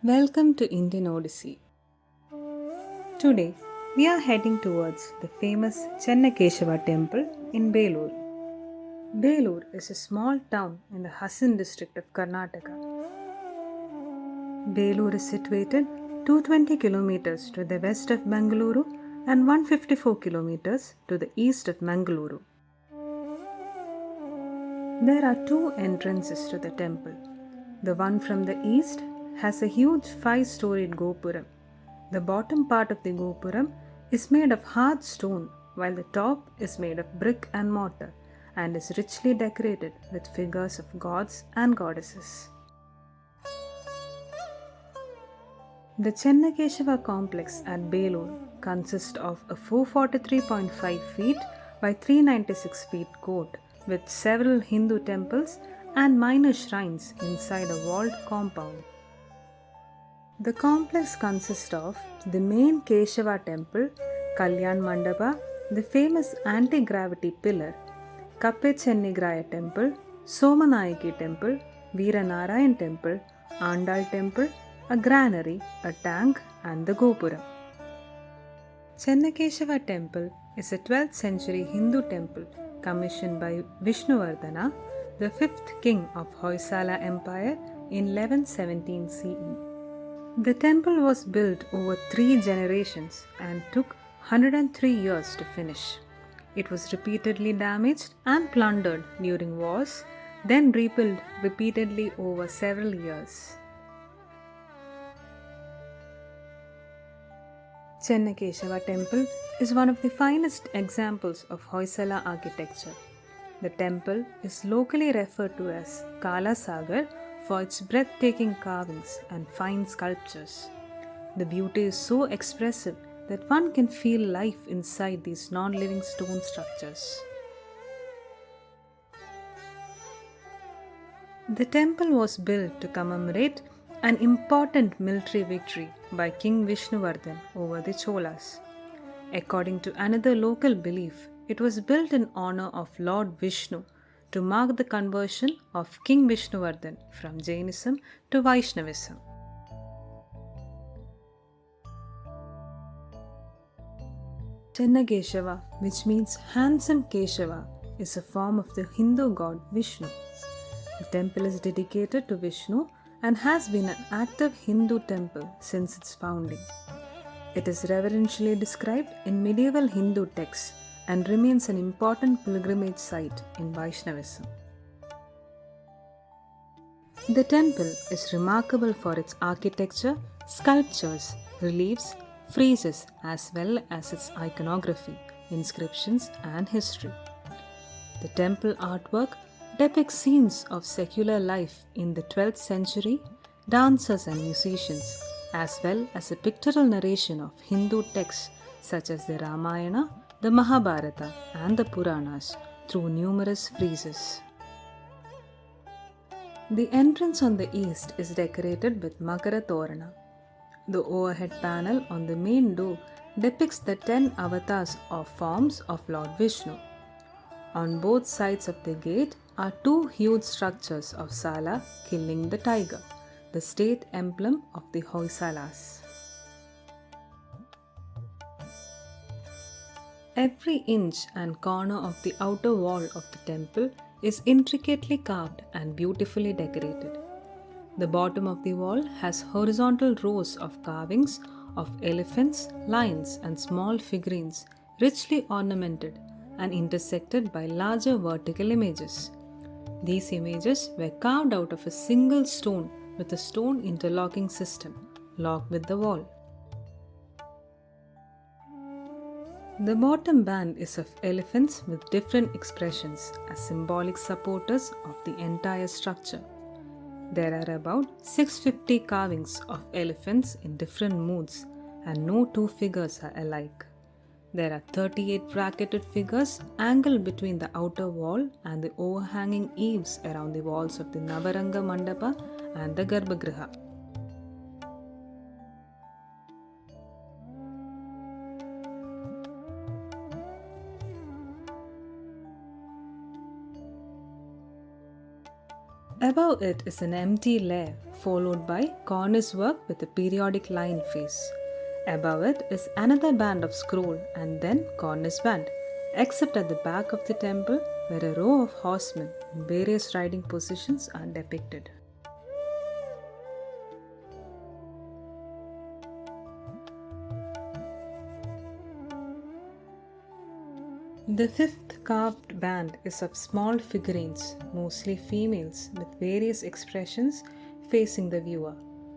Welcome to Indian Odyssey. Today, we are heading towards the famous Chennakeshava Temple in Belur. Belur is a small town in the Hassan district of Karnataka. Belur is situated 220 kilometers to the west of Bengaluru and 154 kilometers to the east of Bengaluru. There are two entrances to the temple. The one from the east has a huge five-storied gopuram. The bottom part of the gopuram is made of hard stone, while the top is made of brick and mortar and is richly decorated with figures of gods and goddesses. The Chennakeshava complex at Belur consists of a 443.5 feet by 396 feet court with several Hindu temples and minor shrines inside a walled compound. The complex consists of the main Keshava temple, Kalyan Mandapa, the famous anti-gravity pillar, Kappechennigiraya temple, Somanayaki temple, Veeranarayan temple, Andal temple, a granary, a tank and the Gopuram. Chennakeshava Temple is a 12th century Hindu temple commissioned by Vishnuvardhana, the 5th king of Hoysala Empire in 1117 CE. The temple was built over 3 generations and took 103 years to finish. It was repeatedly damaged and plundered during wars, then rebuilt repeatedly over several years. Chennakeshava Temple is one of the finest examples of Hoysala architecture. The temple is locally referred to as Kala Sagar for its breathtaking carvings and fine sculptures. The beauty is so expressive that one can feel life inside these non-living stone structures. The temple was built to commemorate an important military victory by King Vishnuvardhana over the Cholas. According to another local belief, it was built in honor of Lord Vishnu to mark the conversion of King Vishnuvardhana from Jainism to Vaishnavism. Chennakeshava, which means handsome Keshava, is a form of the Hindu god Vishnu. The temple is dedicated to Vishnu and has been an active Hindu temple since its founding. It is reverentially described in medieval Hindu texts and remains an important pilgrimage site in Vaishnavism. The temple is remarkable for its architecture, sculptures, reliefs, friezes, as well as its iconography, inscriptions, and history. The temple artwork depicts scenes of secular life in the 12th century, dancers and musicians, as well as a pictorial narration of Hindu texts such as the Ramayana, the Mahabharata, and the Puranas through numerous friezes. The entrance on the east is decorated with Makara Torana. The overhead panel on the main door depicts the 10 avatars or forms of Lord Vishnu. On both sides of the gate are two huge structures of Sala killing the tiger, the state emblem of the Hoysalas. Every inch and corner of the outer wall of the temple is intricately carved and beautifully decorated. The bottom of the wall has horizontal rows of carvings of elephants, lions, and small figurines richly ornamented and intersected by larger vertical images. These images were carved out of a single stone with a stone interlocking system, locked with the wall. The bottom band is of elephants with different expressions as symbolic supporters of the entire structure. There are about 650 carvings of elephants in different moods, and no two figures are alike. There are 38 bracketed figures angled between the outer wall and the overhanging eaves around the walls of the Navaranga Mandapa and the Garbhagriha. Above it is an empty layer followed by cornice work with a periodic line face. Above it is another band of scroll and then cornice band, except at the back of the temple where a row of horsemen in various riding positions are depicted. The fifth carved band is of small figurines, mostly females, with various expressions facing the viewer,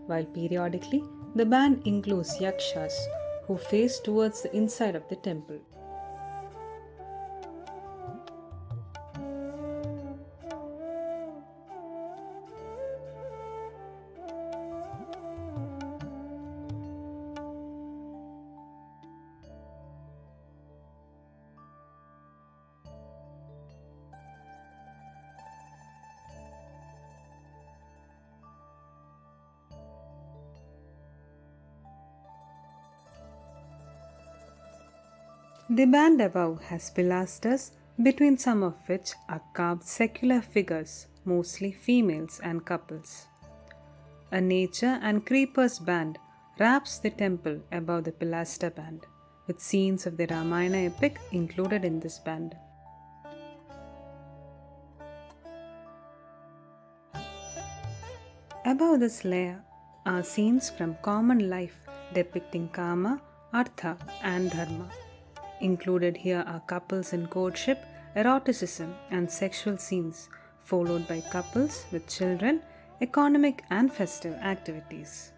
while periodically the band includes yakshas who face towards the inside of the temple. The band above has pilasters, between some of which are carved secular figures, mostly females and couples. A nature and creepers band wraps the temple above the pilaster band, with scenes of the Ramayana epic included in this band. Above this layer are scenes from common life depicting Kama, Artha, and Dharma. Included here are couples in courtship, eroticism, and sexual scenes, followed by couples with children, economic and festive activities.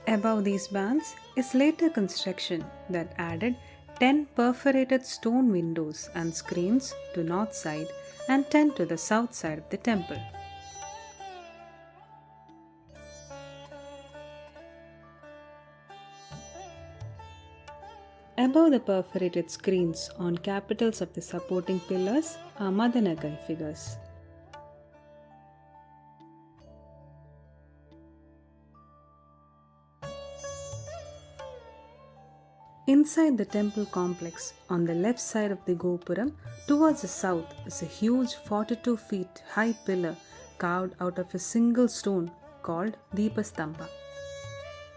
Above these bands is later construction that added 10 perforated stone windows and screens to north side and 10 to the south side of the temple. Above the perforated screens on capitals of the supporting pillars are Madanagai figures. Inside the temple complex, on the left side of the Gopuram, towards the south, is a huge 42 feet high pillar carved out of a single stone called Deepastamba.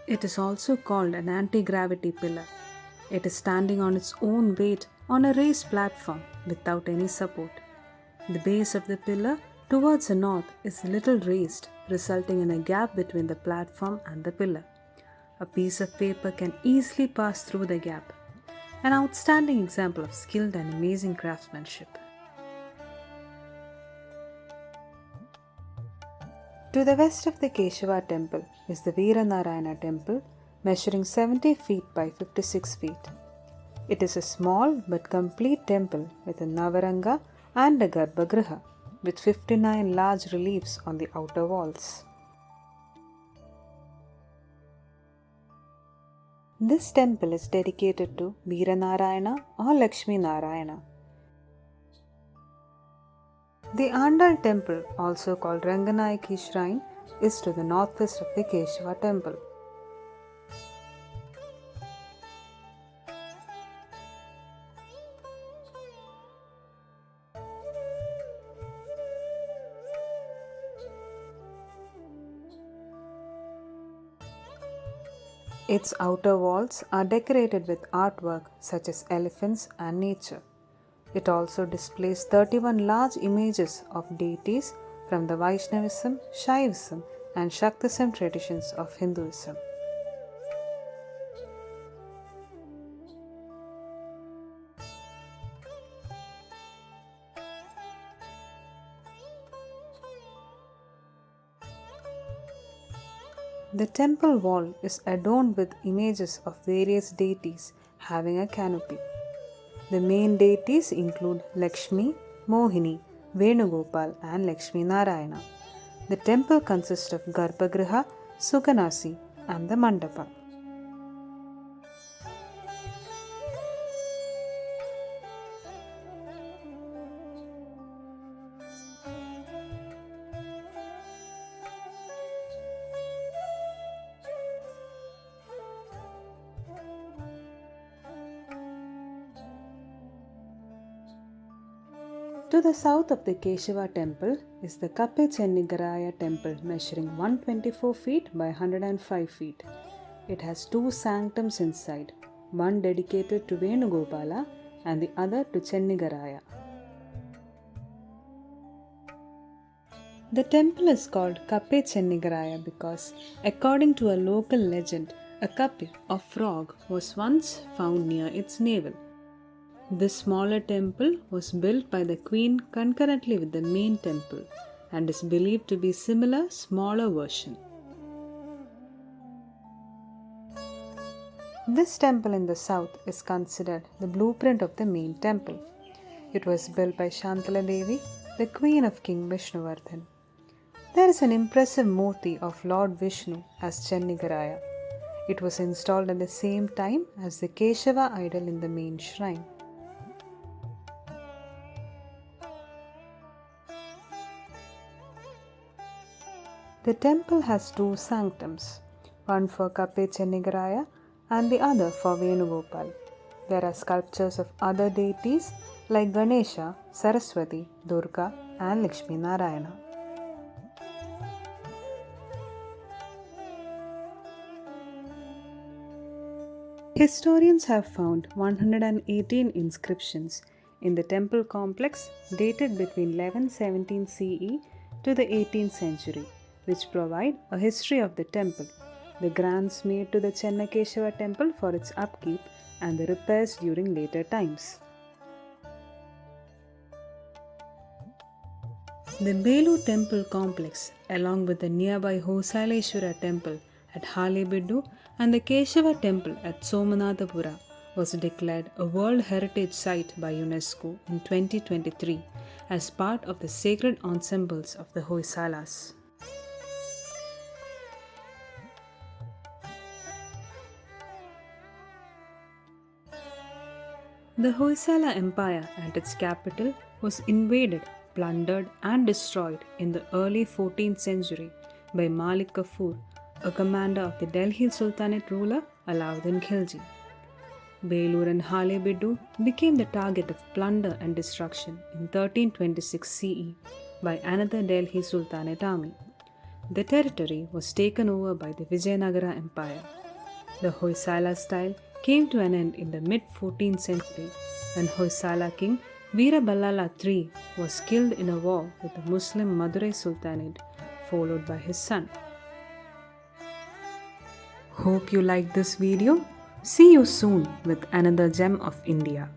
It is also called an anti-gravity pillar. It is standing on its own weight on a raised platform without any support. The base of the pillar towards the north is a little raised, resulting in a gap between the platform and the pillar. A piece of paper can easily pass through the gap. An outstanding example of skilled and amazing craftsmanship. To the west of the Keshava Temple is the Vijayanarayana Temple, measuring 70 feet by 56 feet. It is a small but complete temple with a Navaranga and a Garbhagriha, with 59 large reliefs on the outer walls. This temple is dedicated to Veeranarayana or Lakshmi Narayana. The Andal temple, also called Ranganayaki Shrine, is to the northwest of the Keshava Temple. Its outer walls are decorated with artwork such as elephants and nature. It also displays 31 large images of deities from the Vaishnavism, Shaivism, and Shaktism traditions of Hinduism. The temple wall is adorned with images of various deities having a canopy. The main deities include Lakshmi, Mohini, Venugopal, and Lakshmi Narayana. The temple consists of Garbhagriha, Sukanasi, and the Mandapa. To the south of the Keshava Temple is the Chennakeshava Temple measuring 124 feet by 105 feet. It has two sanctums inside, one dedicated to Venugopala and the other to Chennakeshava. The temple is called Chennakeshava because, according to a local legend, a kappe or frog was once found near its navel. This smaller temple was built by the queen concurrently with the main temple and is believed to be similar smaller version. This temple in the south is considered the blueprint of the main temple. It was built by Shantala Devi, the queen of King Vishnuvardhana. There is an impressive murti of Lord Vishnu as Chennakeshava. It was installed at the same time as the Keshava idol in the main shrine. The temple has two sanctums, one for Chennakeshava and the other for Venugopal. There are sculptures of other deities like Ganesha, Saraswati, Durga, and Lakshmi Narayana. Historians have found 118 inscriptions in the temple complex dated between 1117 CE to the 18th century, which provide a history of the temple, the grants made to the Chennakeshava Temple for its upkeep, and the repairs during later times. The Belur temple complex, along with the nearby Hoysala Temple at Halebiddu and the Keshava Temple at Somanathapura, was declared a World Heritage Site by UNESCO in 2023 as part of the sacred ensembles of the Hoysalas. The Hoysala Empire and its capital was invaded, plundered, and destroyed in the early 14th century by Malik Kafur, a commander of the Delhi Sultanate ruler Alauddin Khilji. Belur and Halebiddu became the target of plunder and destruction in 1326 CE by another Delhi Sultanate army. The territory was taken over by the Vijayanarayana Empire. The Hoysala style came to an end in the mid-14th century when Hoysala king Veeraballala III was killed in a war with the Muslim Madurai Sultanate, followed by his son. Hope you liked this video. See you soon with another gem of India.